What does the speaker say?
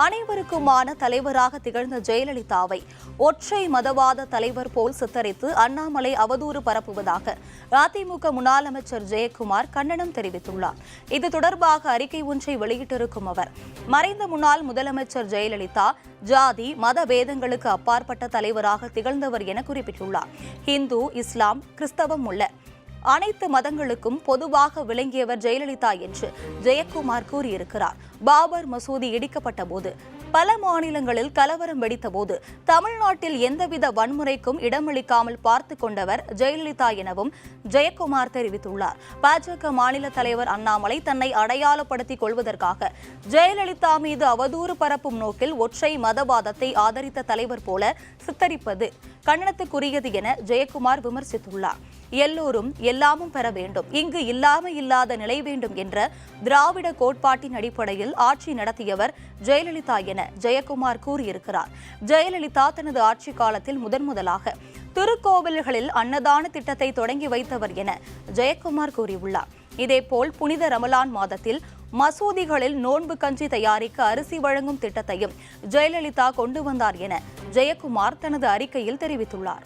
அனைவருக்குமான தலைவராக திகழ்ந்த ஜெயலலிதாவை ஒற்றை மதவாத தலைவர் போல் சித்தரித்து அண்ணாமலை அவதூறு பரப்புவதாக அதிமுக முன்னாள் அமைச்சர் ஜெயக்குமார் கண்டனம் தெரிவித்துள்ளார். இது தொடர்பாக அறிக்கை ஒன்றை வெளியிட்டிருக்கும் அவர், மறைந்த முன்னாள் முதலமைச்சர் ஜெயலலிதா ஜாதி மத பேதங்களுக்கு அப்பாற்பட்ட தலைவராக திகழ்ந்தவர் என குறிப்பிட்டுள்ளார். இந்து, இஸ்லாம், கிறிஸ்தவம் உள்ள அனைத்து மதங்களுக்கும் பொதுவாக விளங்கியவர் ஜெயலலிதா என்று ஜெயக்குமார் கூறியிருக்கிறார். பாபர் மசூதி இடிக்கப்பட்ட போது, பல மாநிலங்களில் கலவரம் வெடித்த போது தமிழ்நாட்டில் எந்தவித வன்முறைக்கும் இடமளிக்காமல் பார்த்துக் கொண்டவர் ஜெயலலிதா எனவும் ஜெயக்குமார் தெரிவித்துள்ளார். பாஜக மாநில தலைவர் அண்ணாமலை தன்னை அடையாளப்படுத்திக் கொள்வதற்காக ஜெயலலிதா மீது அவதூறு பரப்பும் நோக்கில் ஒற்றை மதவாதத்தை ஆதரித்த தலைவர் போல சித்தரிப்பது கண்டனத்துக்குரியது என ஜெயக்குமார் விமர்சித்துள்ளார். எல்லோரும் எல்லாமும் பெற வேண்டும், இங்கு இல்லாத நிலை வேண்டும் என்ற திராவிட கோட்பாட்டின் அடிப்படையில் ஆட்சி நடத்தியவர் ஜெயலலிதா என ஜெயக்குமார் கூறியிருக்கிறார். ஜெயலலிதா தனது ஆட்சி காலத்தில் முதன்முதலாக திருக்கோவில்களில் அன்னதான திட்டத்தை தொடங்கி வைத்தவர் என ஜெயக்குமார் கூறியுள்ளார். இதேபோல் புனித ரமலான் மாதத்தில் மசூதிகளில் நோன்பு கஞ்சி தயாரிக்க அரிசி வழங்கும் திட்டத்தையும் ஜெயலலிதா கொண்டு வந்தார் என ஜெயக்குமார் தனது அறிக்கையில் தெரிவித்துள்ளார்.